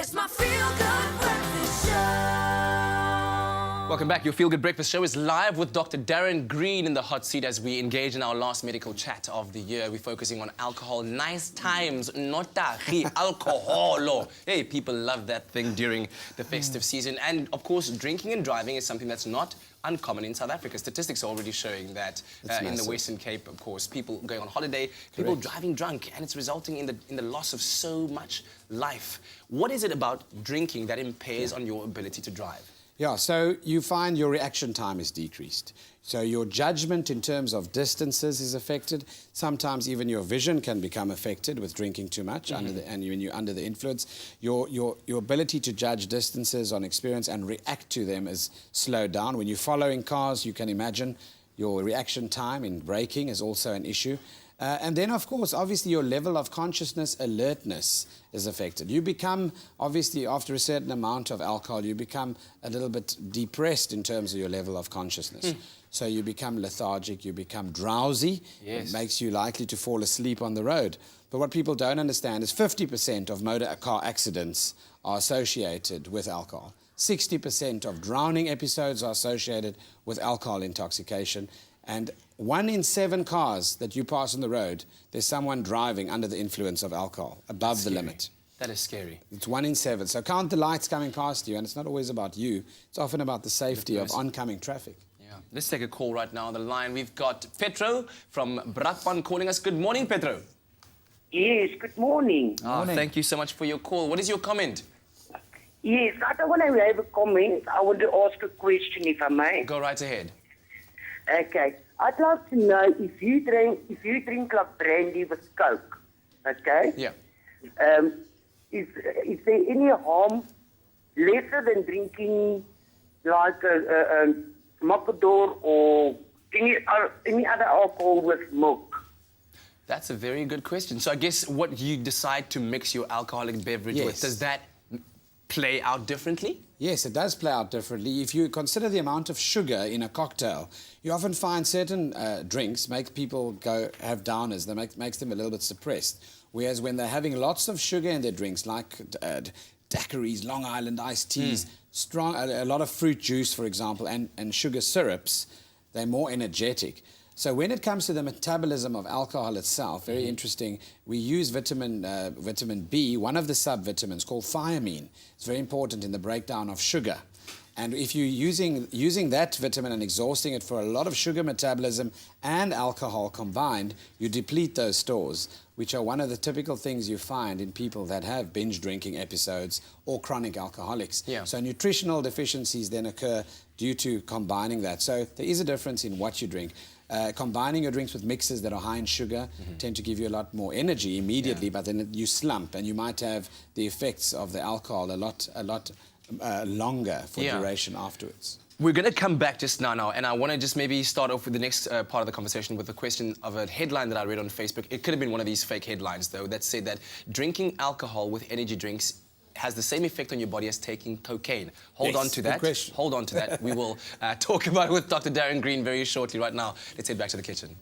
It's my feel-good breakfast show. Welcome back. Your Feel Good Breakfast Show is live with Dr. Darren Green in the hot seat as we engage in our last medical chat of the year. We're focusing on alcohol. Nice times, notagi, alcoholo. Hey, people love that thing during the festive season. And, of course, drinking and driving is something that's not uncommon in South Africa. Statistics are already showing that in the Western Cape, of course, people going on holiday, people driving drunk, and it's resulting in the loss of so much life. What is it about drinking that impairs on your ability to drive? Yeah, so you find your reaction time is decreased. So your judgment in terms of distances is affected. Sometimes even your vision can become affected with drinking too much, and when you're under the influence. Your ability to judge distances on experience and react to them is slowed down. When you're following cars, you can imagine your reaction time in braking is also an issue. And then, of course, obviously your level of consciousness, alertness is affected. You become, obviously, after a certain amount of alcohol, you become a little bit depressed in terms of your level of consciousness. So you become lethargic, you become drowsy. Yes. It makes you likely to fall asleep on the road. But what people don't understand is 50% of motor car accidents are associated with alcohol. 60% of drowning episodes are associated with alcohol intoxication. And 1 in 7 cars that you pass on the road, there's someone driving under the influence of alcohol, above the limit. That is scary. It's 1 in 7. So count the lights coming past you, and it's not always about you. It's often about the safety of oncoming traffic. Yeah. Let's take a call right now on the line. We've got Petro from Brakpan calling us. Good morning, Petro. Yes, good morning. Morning. Thank you so much for your call. What is your comment? Yes, I don't want to have a comment. I want to ask a question, if I may. Go right ahead. Okay. I'd like to know if you drink like brandy with Coke, okay? Yeah. Is there any harm lesser than drinking like a Macador or any other alcohol with milk? That's a very good question. So I guess what you decide to mix your alcoholic beverage with, does that play out differently? Yes, it does play out differently. If you consider the amount of sugar in a cocktail, you often find certain drinks make people have downers. That makes them a little bit suppressed. Whereas when they're having lots of sugar in their drinks, like daiquiris, Long Island iced teas, a lot of fruit juice, for example, and sugar syrups, they're more energetic. So when it comes to the metabolism of alcohol itself, very interesting, we use vitamin B, one of the subvitamins called thiamine. It's very important in the breakdown of sugar. And if you're using that vitamin and exhausting it for a lot of sugar metabolism and alcohol combined, you deplete those stores, which are one of the typical things you find in people that have binge drinking episodes or chronic alcoholics. Yeah. So nutritional deficiencies then occur due to combining that. So there is a difference in what you drink. Combining your drinks with mixes that are high in sugar tend to give you a lot more energy immediately, but then you slump and you might have the effects of the alcohol a lot longer for duration afterwards. We're going to come back just now, and I want to just maybe start off with the next part of the conversation with a question of a headline that I read on Facebook. It could have been one of these fake headlines, though, that said that drinking alcohol with energy drinks has the same effect on your body as taking cocaine. Hold on to that. Hold on to that. We will talk about it with Dr. Darren Green very shortly. Right now, let's head back to the kitchen.